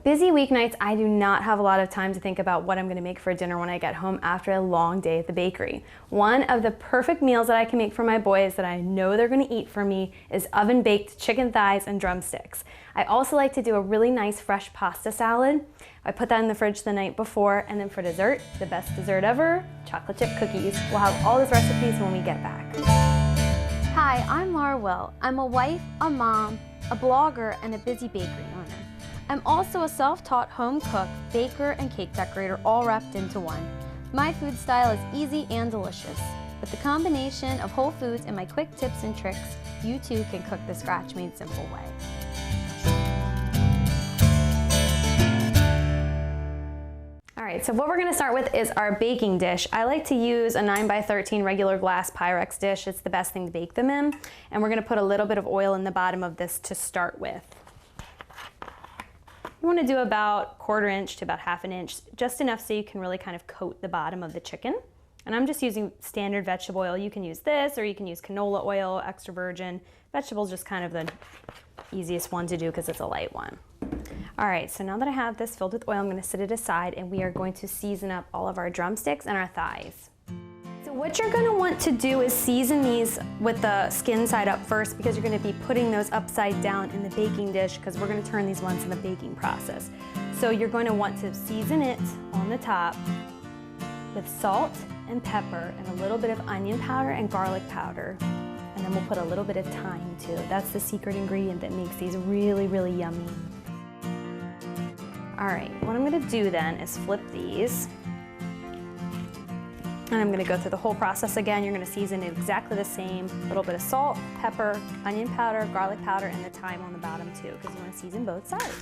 Busy weeknights, I do not have a lot of time to think about what I'm going to make for dinner when I get home after a long day at the bakery. One of the perfect meals that I can make for my boys that I know they're going to eat for me is oven-baked chicken thighs and drumsticks. I also like to do a really nice fresh pasta salad. I put that in the fridge the night before, and then for dessert, the best dessert ever, chocolate chip cookies. We'll have all those recipes when we get back. Hi, I'm Laura Will. I'm a wife, a mom, a blogger, and a busy bakery owner. I'm also a self-taught home cook, baker, and cake decorator all wrapped into one. My food style is easy and delicious. With the combination of whole foods and my quick tips and tricks, you too can cook the scratch-made simple way. All right, so what we're gonna start with is our baking dish. I like to use a 9x13 regular glass Pyrex dish. It's the best thing to bake them in. And we're gonna put a little bit of oil in the bottom of this to start with. You want to do about 1/4 inch to about 1/2 inch, just enough so you can really kind of coat the bottom of the chicken. And I'm just using standard vegetable oil. You can use this, or you can use canola oil, extra virgin. Vegetable is just kind of the easiest one to do because it's a light one. All right, so now that I have this filled with oil, I'm going to set it aside, and we are going to season up all of our drumsticks and our thighs. So what you're going to want to do is season these with the skin side up first, because you're going to be putting those upside down in the baking dish, because we're going to turn these once in the baking process. So you're going to want to season it on the top with salt and pepper and a little bit of onion powder and garlic powder. And then we'll put a little bit of thyme too. That's the secret ingredient that makes these really, really yummy. All right, what I'm going to do then is flip these. And I'm going to go through the whole process again. You're going to season it exactly the same. A little bit of salt, pepper, onion powder, garlic powder, and the thyme on the bottom too, because you want to season both sides.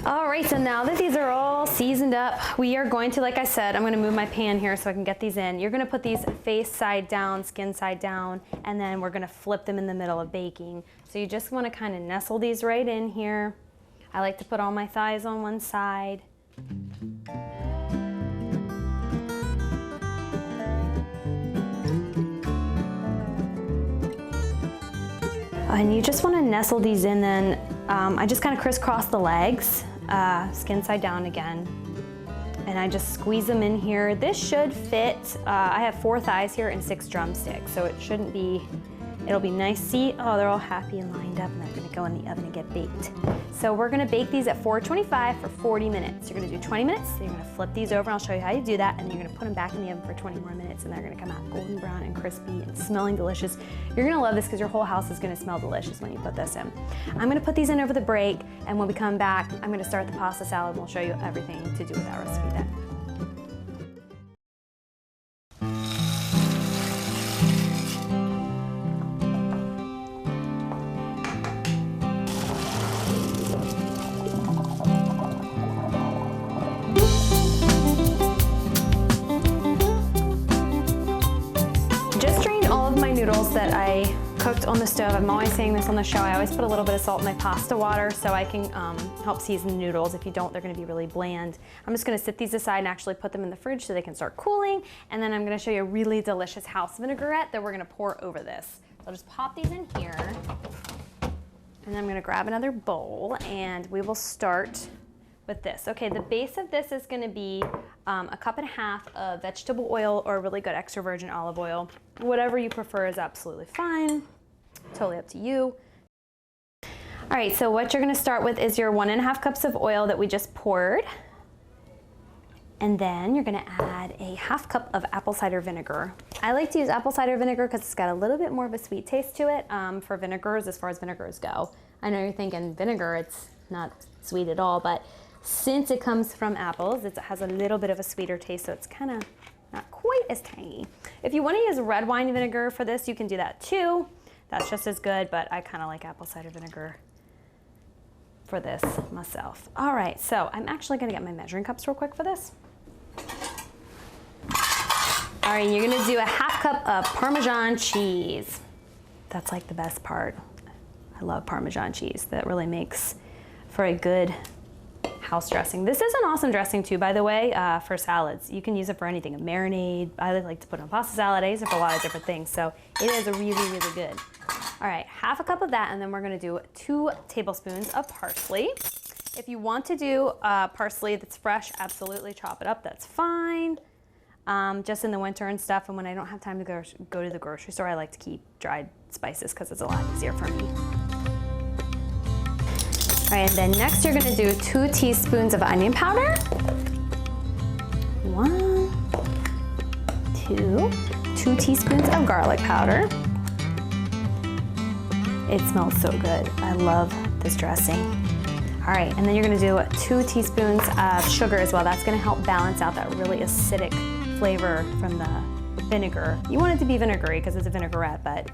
All right, so now that these are all seasoned up, we are going to, like I said, I'm going to move my pan here so I can get these in. You're going to put these face side down, skin side down, and then we're going to flip them in the middle of baking. So you just want to kind of nestle these right in here. I like to put all my thighs on one side. And you just want to nestle these in then. I just kind of crisscross the legs, skin side down again. And I just squeeze them in here. This should fit, I have 4 thighs here and 6 drumsticks, so it shouldn't be, it'll be nice. See, oh, they're all happy and lined up, and they're gonna go in the oven and get baked. So we're gonna bake these at 425 for 40 minutes. You're gonna do 20 minutes, then you're gonna flip these over, and I'll show you how you do that, and then you're gonna put them back in the oven for 20 more minutes, and they're gonna come out golden brown and crispy and smelling delicious. You're gonna love this because your whole house is gonna smell delicious when you put this in. I'm gonna put these in over the break, and when we come back, I'm gonna start the pasta salad, and we'll show you everything to do with that recipe then. Noodles that I cooked on the stove. I'm always saying this on the show. I always put a little bit of salt in my pasta water so I can help season the noodles. If you don't, they're going to be really bland. I'm just going to sit these aside and actually put them in the fridge so they can start cooling. And then I'm going to show you a really delicious house vinaigrette that we're going to pour over this. So I'll just pop these in here. And then I'm going to grab another bowl, and we will start with this. Okay, the base of this is going to be 1.5 cups of vegetable oil or really good extra virgin olive oil. Whatever you prefer is absolutely fine. Totally up to you. All right, so what you're going to start with is your 1.5 cups of oil that we just poured. And then you're going to add a 1/2 cup of apple cider vinegar. I like to use apple cider vinegar because it's got a little bit more of a sweet taste to it for vinegars, as far as vinegars go. I know you're thinking vinegar, it's not sweet at all, but since it comes from apples, it has a little bit of a sweeter taste, so it's kind of not quite as tangy. If you want to use red wine vinegar for this, you can do that too. That's just as good, but I kind of like apple cider vinegar for this myself. All right, so I'm actually going to get my measuring cups real quick for this. All right, you're going to do a 1/2 cup of Parmesan cheese. That's like the best part. I love Parmesan cheese. That really makes for a good house dressing. This is an awesome dressing too, by the way, for salads. You can use it for anything, a marinade. I like to put it on pasta salad. I use it for a lot of different things, so it is a really, really good. All right, half a cup of that, and then we're gonna do 2 tablespoons of parsley. If you want to do parsley that's fresh, absolutely chop it up, that's fine. Just in the winter and stuff, and when I don't have time to go to the grocery store, I like to keep dried spices because it's a lot easier for me. All right, and then next you're gonna do 2 teaspoons of onion powder. 1, 2, 2 teaspoons of garlic powder. It smells so good. I love this dressing. All right, and then you're gonna do 2 teaspoons of sugar as well. That's gonna help balance out that really acidic flavor from the vinegar. You want it to be vinegary because it's a vinaigrette, but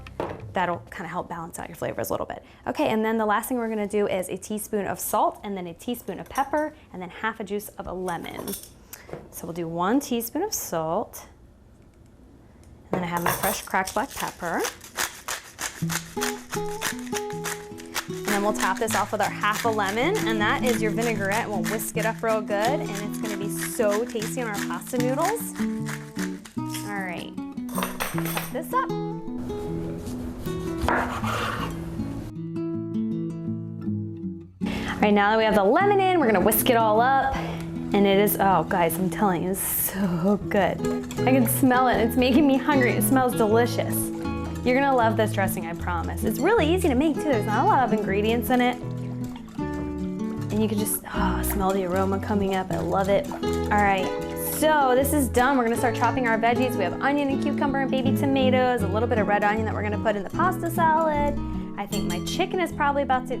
that'll kind of help balance out your flavors a little bit. Okay, and then the last thing we're gonna do is a teaspoon of salt, and then a teaspoon of pepper, and then half a juice of a lemon. So we'll do 1 teaspoon of salt, and then I have my fresh cracked black pepper. And then we'll top this off with our half a lemon, and that is your vinaigrette. We'll whisk it up real good, and it's gonna be so tasty on our pasta noodles. All right, cut this up. All right, now that we have the lemon in, we're gonna whisk it all up. And it is, oh guys, I'm telling you, it's so good. I can smell it, it's making me hungry. It smells delicious. You're gonna love this dressing, I promise. It's really easy to make too. There's not a lot of ingredients in it. And you can just smell the aroma coming up. I love it. All right, so this is done. We're gonna start chopping our veggies. We have onion and cucumber and baby tomatoes, a little bit of red onion that we're gonna put in the pasta salad. I think my chicken is probably about to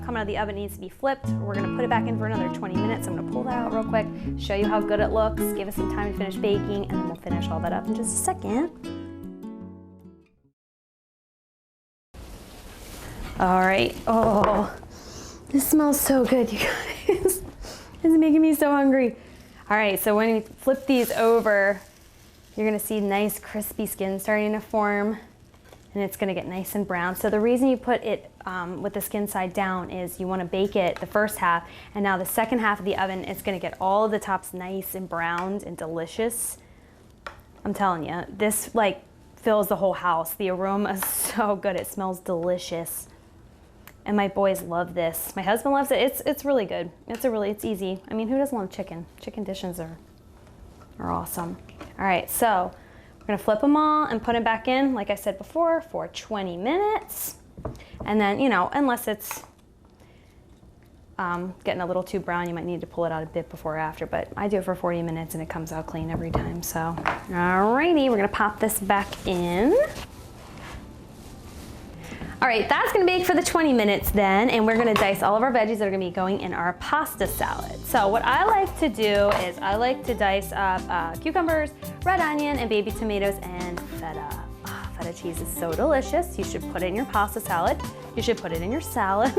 come out of the oven, needs to be flipped. We're gonna put it back in for another 20 minutes. I'm gonna pull that out real quick, show you how good it looks, give us some time to finish baking, and then we'll finish all that up in just a second. All right, oh, this smells so good, you guys. It's making me so hungry. All right, so when you flip these over, you're gonna see nice crispy skin starting to form, and it's gonna get nice and brown. So the reason you put it with the skin side down is you wanna bake it the first half, and now the second half of the oven, it's gonna get all of the tops nice and browned and delicious. I'm telling you, this like fills the whole house. The aroma is so good, it smells delicious. And my boys love this. My husband loves it. It's really good. It's easy. I mean, who doesn't love chicken? Chicken dishes are awesome. All right, so we're gonna flip them all and put them back in, like I said before, for 20 minutes. And then, you know, unless it's getting a little too brown, you might need to pull it out a bit before or after, but I do it for 40 minutes and it comes out clean every time, so. Alrighty, we're gonna pop this back in. All right, that's gonna bake for the 20 minutes then, and we're gonna dice all of our veggies that are gonna be going in our pasta salad. So what I like to do is I like to dice up cucumbers, red onion, and baby tomatoes, and feta. Oh, feta cheese is so delicious. You should put it in your pasta salad. You should put it in your salads.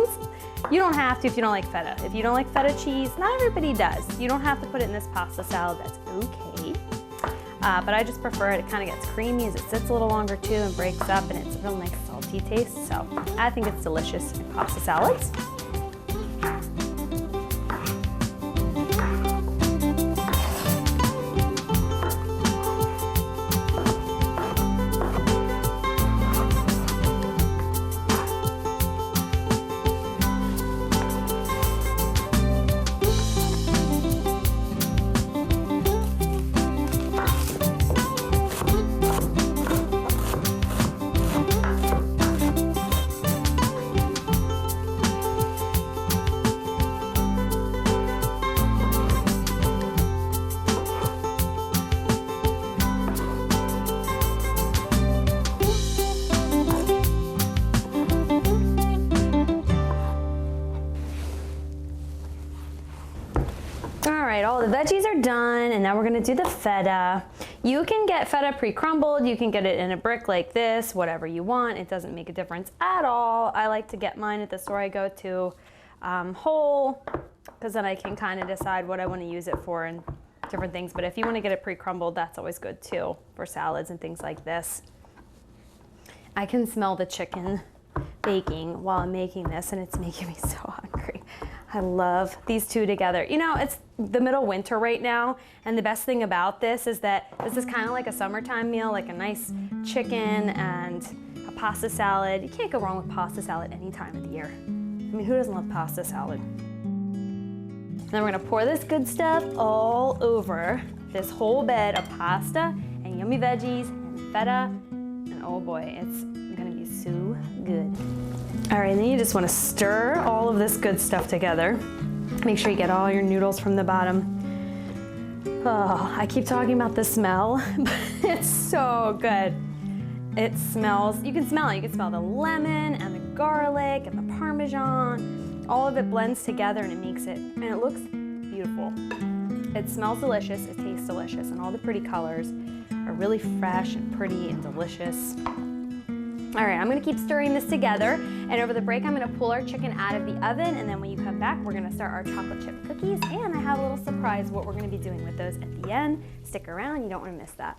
You don't have to if you don't like feta. If you don't like feta cheese, not everybody does. You don't have to put it in this pasta salad, that's okay. But I just prefer it. It kind of gets creamy as it sits a little longer too and breaks up, and it's a real nice salty taste. So I think it's delicious in pasta salads. All the veggies are done, and now we're gonna do the feta. You can get feta pre-crumbled, you can get it in a brick like this, whatever you want. It doesn't make a difference at all. I like to get mine at the store I go to whole, because then I can kind of decide what I want to use it for and different things. But if you want to get it pre-crumbled, that's always good too for salads and things like this. I can smell the chicken baking while I'm making this, and it's making me so hungry. I love these two together. You know, it's the middle winter right now, and the best thing about this is that this is kind of like a summertime meal, like a nice chicken and a pasta salad. You can't go wrong with pasta salad any time of the year. I mean, who doesn't love pasta salad? And then we're gonna pour this good stuff all over this whole bed of pasta and yummy veggies and feta. And oh boy, it's gonna be so good. All right, and then you just wanna stir all of this good stuff together. Make sure you get all your noodles from the bottom. Oh, I keep talking about the smell, but it's so good. It smells, you can smell it. You can smell the lemon and the garlic and the Parmesan. All of it blends together and it makes it, and it looks beautiful. It smells delicious, it tastes delicious, and all the pretty colors are really fresh and pretty and delicious. All right, I'm gonna keep stirring this together, and over the break, I'm gonna pull our chicken out of the oven, and then when you come back, we're gonna start our chocolate chip cookies, and I have a little surprise what we're gonna be doing with those at the end. Stick around, you don't wanna miss that.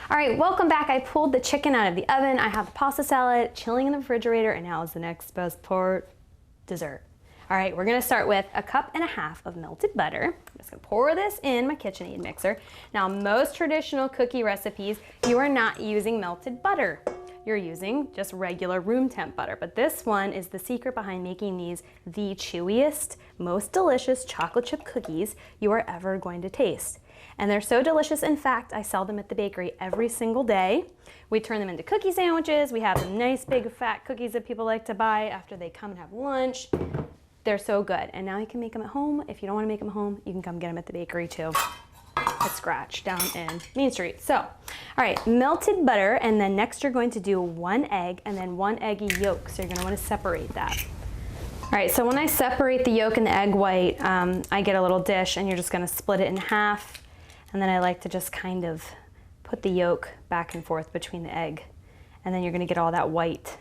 All right, welcome back. I pulled the chicken out of the oven. I have the pasta salad chilling in the refrigerator, and now is the next best part, dessert. All right, we're gonna start with 1.5 cups of melted butter. I'm just gonna pour this in my KitchenAid mixer. Now, most traditional cookie recipes, you are not using melted butter. You're using just regular room temp butter, but this one is the secret behind making these the chewiest, most delicious chocolate chip cookies you are ever going to taste. And they're so delicious, in fact, I sell them at the bakery every single day. We turn them into cookie sandwiches. We have some nice big fat cookies that people like to buy after they come and have lunch. They're so good. And now you can make them at home. If you don't want to make them at home, you can come get them at the bakery too. At Scratch down in Main Street. So, all right, melted butter, and then next you're going to do 1 egg and then 1 egg yolk. So you're going to want to separate that. All right, so when I separate the yolk and the egg white, I get a little dish, and you're just going to split it in half. And then I like to just kind of put the yolk back and forth between the egg. And then you're going to get all that white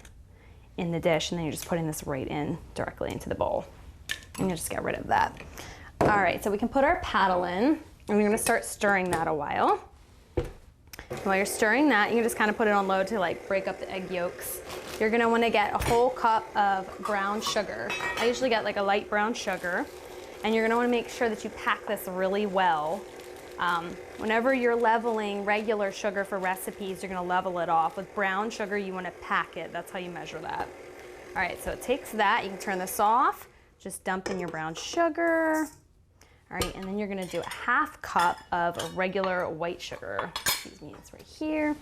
in the dish, and then you're just putting this right in directly into the bowl. And you'll just get rid of that. All right, so we can put our paddle in, and we're gonna start stirring that a while. And while you're stirring that, you can just kind of put it on low to like break up the egg yolks. You're gonna wanna get a whole cup of brown sugar. I usually get like a light brown sugar, and you're gonna wanna make sure that you pack this really well. Whenever you're leveling regular sugar for recipes, you're gonna level it off. With brown sugar, you wanna pack it. That's how you measure that. All right, so it takes that. You can turn this off. Just dump in your brown sugar. All right, and then you're gonna do 1/2 cup of regular white sugar. Excuse me, it's right here.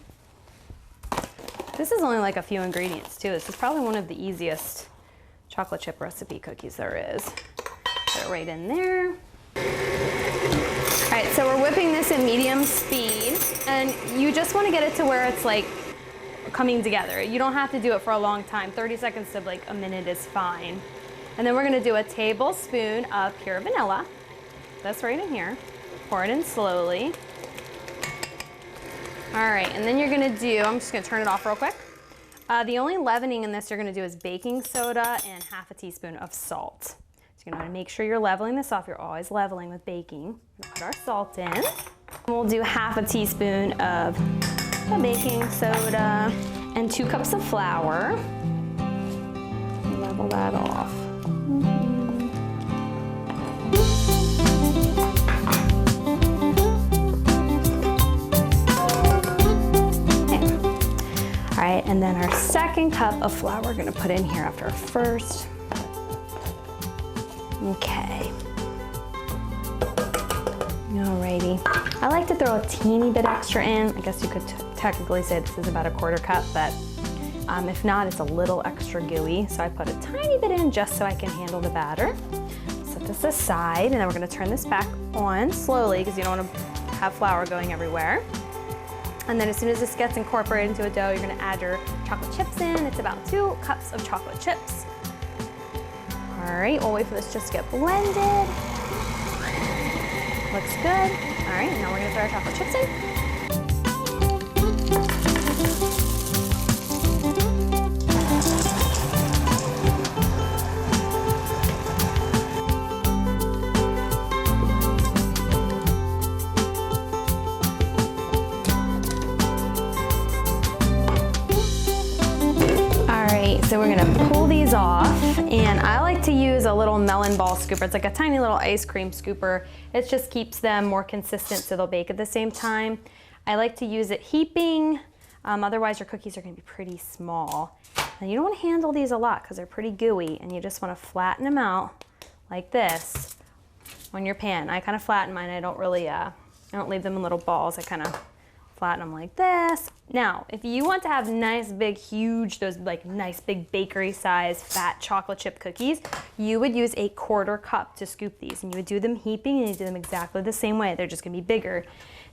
This is only like a few ingredients too. This is probably one of the easiest chocolate chip recipe cookies there is. Put it right in there. All right, so we're whipping this at medium speed, and you just wanna get it to where it's like coming together. You don't have to do it for a long time. 30 seconds to like a minute is fine. And then we're gonna do a tablespoon of pure vanilla. That's right in here. Pour it in slowly. All right, and then you're gonna do, I'm just gonna turn it off real quick. The only leavening in this you're gonna do is baking soda and 1/2 teaspoon of salt. So you're gonna wanna make sure you're leveling this off. You're always leveling with baking. We'll put our salt in. We'll do 1/2 teaspoon of the baking soda and 2 cups of flour. Level that off. All right, and then our 2nd cup of flour we're gonna put in here after our first. Okay. Alrighty. I like to throw a teeny bit extra in. I guess you could technically say this is about 1/4 cup, but if not, it's a little extra gooey. So I put a tiny bit in just so I can handle the batter. Set this aside, and then we're gonna turn this back on slowly because you don't wanna have flour going everywhere. And then as soon as this gets incorporated into a dough, you're gonna add your chocolate chips in. It's about 2 cups of chocolate chips. All right, we'll wait for this just to get blended. Looks good. All right, now we're gonna throw our chocolate chips in. so we're gonna pull these off, and I like to use a little melon ball scooper. It's like a tiny little ice cream scooper. It just keeps them more consistent so they'll bake at the same time. I like to use it heaping, otherwise your cookies are gonna be pretty small. And you don't wanna handle these a lot because they're pretty gooey, and you just wanna flatten them out like this on your pan. I kind of flatten mine. I don't really, I don't leave them in little balls. I kind of flatten them like this. Now, if you want to have nice, big, huge, those like nice, big bakery size fat chocolate chip cookies, you would use a 1/4 cup to scoop these, and you would do them heaping, and you do them exactly the same way. They're just gonna be bigger.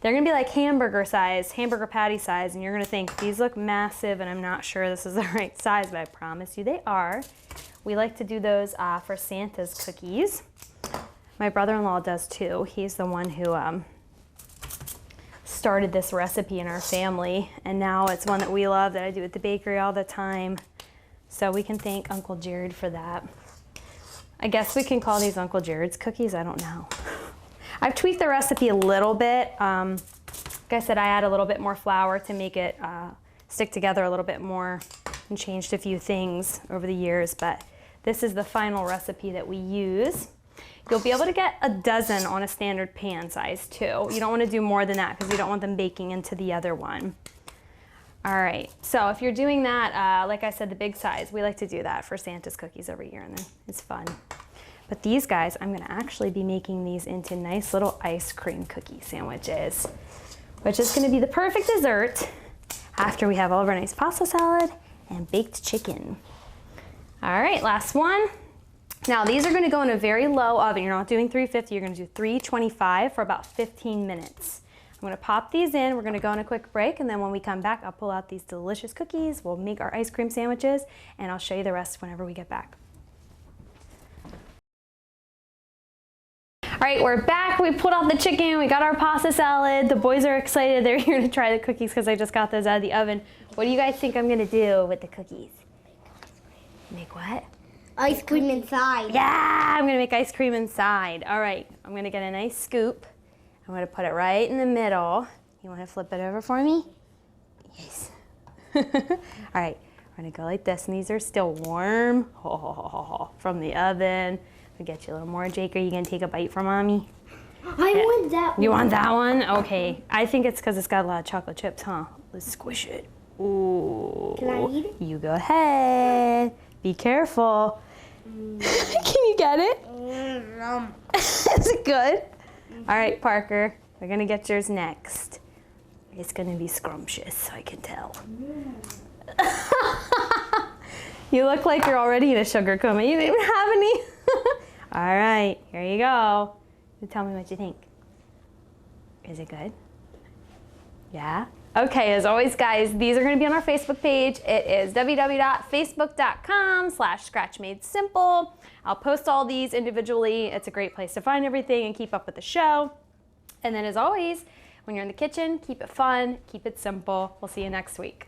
They're gonna be like hamburger size, hamburger patty size, and you're gonna think, these look massive, and I'm not sure this is the right size, but I promise you they are. We like to do those for Santa's cookies. My brother-in-law does too. He's the one who started this recipe in our family, and now it's one that we love, that I do at the bakery all the time. So we can thank Uncle Jared for that. I guess we can call these Uncle Jared's cookies, I don't know. I've tweaked the recipe a little bit. Like I said, I add a little bit more flour to make it stick together a little bit more, and changed a few things over the years, but this is the final recipe that we use. You'll be able to get a dozen on a standard pan size too. You don't want to do more than that because you don't want them baking into the other one. All right, so if you're doing that, like I said, the big size, we like to do that for Santa's cookies every year, and then it's fun. But these guys, I'm gonna actually be making these into nice little ice cream cookie sandwiches, which is gonna be the perfect dessert after we have all of our nice pasta salad and baked chicken. All right, last one. Now these are gonna go in a very low oven. You're not doing 350, you're gonna do 325 for about 15 minutes. I'm gonna pop these in, we're gonna go on a quick break, and then when we come back, I'll pull out these delicious cookies, we'll make our ice cream sandwiches, and I'll show you the rest whenever we get back. All right, we're back. We pulled out the chicken, we got our pasta salad. The boys are excited, they're here to try the cookies because I just got those out of the oven. What do you guys think I'm gonna do with the cookies? Make what? Ice cream inside. Yeah, I'm gonna make ice cream inside. All right, I'm gonna get a nice scoop. I'm gonna put it right in the middle. You wanna flip it over for me? Yes. All right, we're gonna go like this, and these are still warm from the oven. I'll get you a little more, Jake. Are you gonna take a bite from Mommy? I want that one. You want that one? Okay. I think it's because it's got a lot of chocolate chips, huh? Let's squish it. Ooh. Can I eat it? You go ahead. Be careful. Can you get it? Is it good? All right, Parker. We're gonna get yours next. It's gonna be scrumptious, I can tell. You look like you're already in a sugar coma. You didn't even have any. All right, here you go. Tell me what you think. Is it good? Yeah? Okay, as always, guys, these are going to be on our Facebook page. It is www.facebook.com/scratchmadesimple. I'll post all these individually. It's a great place to find everything and keep up with the show. And then as always, when you're in the kitchen, keep it fun, keep it simple. We'll see you next week.